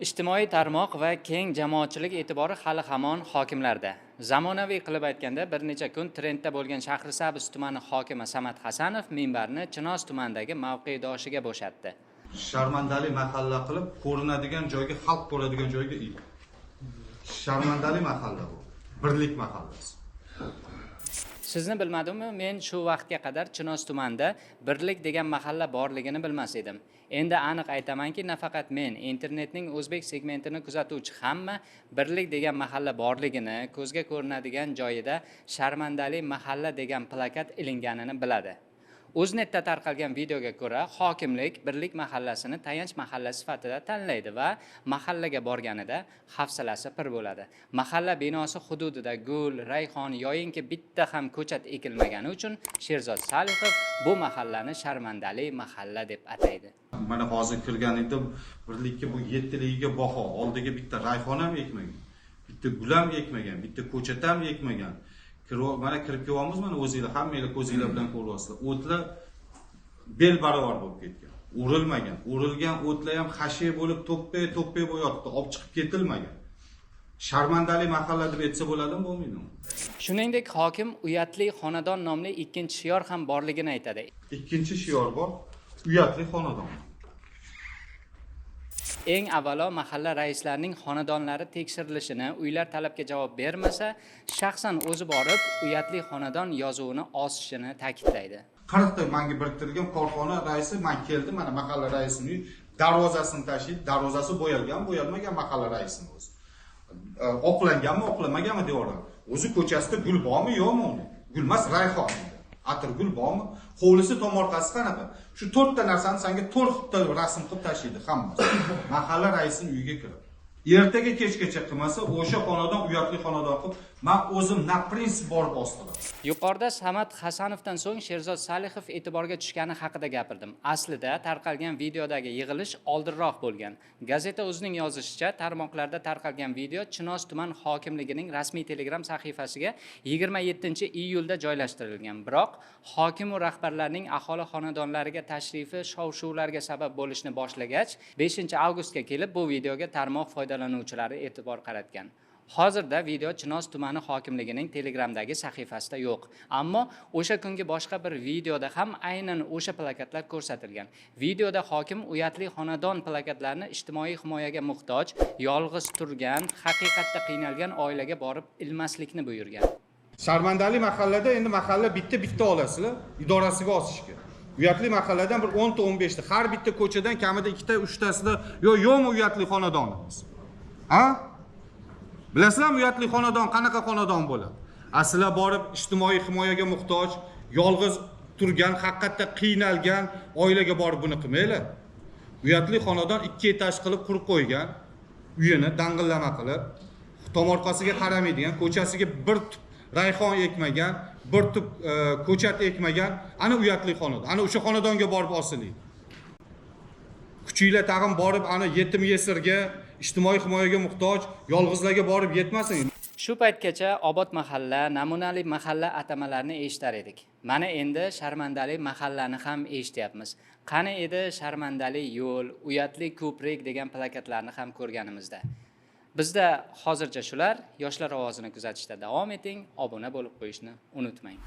Ijtimoiy tarmoq va keng jamoatchilik e'tibori hali hamon hokimlarda. Zamonaviy qilib aytganda bir necha kun trendda bo'lgan Shahrisabz tumani hokimi Samat Hasanov minbarni Chinoz tumanidagi mavqedoshiga bo'shatdi. Sharmandali mahalla qilib, ko'rinadigan joyga, xalq ko'radigan joyga il. Sharmandali mahalla bu. Birlik mahallasi. Sizni bilmadimmi? Men shu vaqtga qadar Chinoz tumanida Birlik degan mahalla borligini bilmas edim. Endi aniq aytamanki, nafaqat men, internetning o'zbek segmentini kuzatuvchi hamma Birlik degan mahalla borligini, ko'zga ko'rinadigan joyida Sharmandali mahalla degan plakat ilinganini biladi. O'znetda tarqalgan videoga ko'ra, hokimlik Birlik mahallasini tayanch mahalla sifatida tanlaydi va mahallaga borganida hafsalasi pir bo'ladi. Mahalla binosi hududida gul, rayhon yoyinki bitta ham ko'chat ekilmagani uchun Sherzod Salihov bu mahallani Sharmandali mahalla deb ataydi. Mana hozir kirganingda Birlikka bu 7ligiga baho, oldiga bitta rayhon ham ekmagan, bitta gul ham ekmagan, bitta ko'chat ham ekmagan. Mana kirib kelyapmiz, mana o'zingizlar hammanglar ko'zingizlar bilan ko'ryapsizlar. O'tlar bel barobar bo'lib ketgan. Urilmagan. Urilgan o'tlar ham hashiy bo'lib to'ppay bo'yotdi, olib chiqib ketilmagan. Sharmandali mahalla deb aytsa bo'ladimi, bo'lmaydimi? Shuningdek, hokim uyatli xonadon nomli ikkinchi shior ham borligini aytadi. Ikkinchi shior bor, uyatli xonadon. Eng avvalo mahalla raislarining xonadonlari tekshirilishini, uylar talabga javob bermasa, shaxsan o'zi borib, uyatli xonadon yozuvini osishini ta'kidlaydi. 40 ta manga biriktirilgan korxona raisi men keldi, mana mahalla raisining darvozasini tashib, darvozasi bo'yalmagan mahalla raisining o'zi. Oqlanganmi, oqlanmaganmi deyorlar. O'zi ko'chasida gul bormi, yo'qmi uni? Gulmas rayhon. Atirgul bormi? Hovlisi tomorqasi qanaqa? Shu 4 ta narsani senga 4 ta rasm qilib tashlaydi hammasi. Mahalla raisining uyiga kirib. Ertaga kechgacha qilmasa, o'sha xonadon uyatli xonadon qilib, men o'zim na prinsip borib ostiraman. Yuqorida Samat Hasanovdan so'ng Sherzod Salihov e'tiborga tushgani haqida gapirdim. Aslida tarqalgan videodagi yig'ilish oldinroq bo'lgan. Gazeta o'zining yozishicha, tarmoqlarda tarqalgan video Chinoz tuman hokimligining rasmiy Telegram sahifasiga 27-iyulda joylashtirilgan. Biroq hokim va rahbarlarning aholi xonadonlariga tashrifi shov-shuvlarga sabab bo'lishni boshlagach, 5-avgustga kelib bu videoga tarmoq foydalanuvchilari e'tibor qaratgan. Hozirda video Chinoz tumani hokimligining Telegramdagi sahifasida yo'q. Ammo o'sha kungi boshqa bir videoda ham aynan o'sha plakatlar ko'rsatilgan. Videoda hokim uyatli xonadon plakatlarini ijtimoiy himoyaga muhtoj, yolg'iz turgan, haqiqatda qiynalgan oilaga borib ilmaslikni buyurgan. Sharmandali mahallada endi mahalla bitta olasizlar, idorasiga osishga. Uyatli mahalladan bir 10 ta 15 ta, har bitta ko'chadan kamida 2 ta 3 tasida yo'qmi uyatli xonadonimiz. Ha? Bilasizlarmi uyatli xonadon qanaqa xonadon bo'ladi? Aslan borib ijtimoiy himoyaga muhtoj, yolg'iz turgan, haqiqatda qiynalgan oilaga borib buni qilmaylar. Uyatli xonadon 2 etaj qilib qurib qo'ygan, uyini dang'illama qilib, tomorqasiga qaramaydigan, ko'chasiga bir tup rayhon ekmagan, bir tup ko'chat ekmagan, ana uyatli xonadon. Ana o'sha xonadonga borib osiling. Kuchinglar tag'in borib ana yetim yesirga, ijtimoiy himoyaga muhtoj, yolg'izlarga borib yetmasin. Shu paytgacha Obod mahalla, namunali mahalla atamalarini eshitar edik. Mana endi Sharmandali mahallani ham eshityapmiz. Qani edi Sharmandali yo'l, uyatli ko'prik degan plakatlarni ham ko'rganimizda. Bizda hozircha shular. Yoshlar ovozini kuzatishda davom eting, obuna bo'lib qo'yishni unutmang.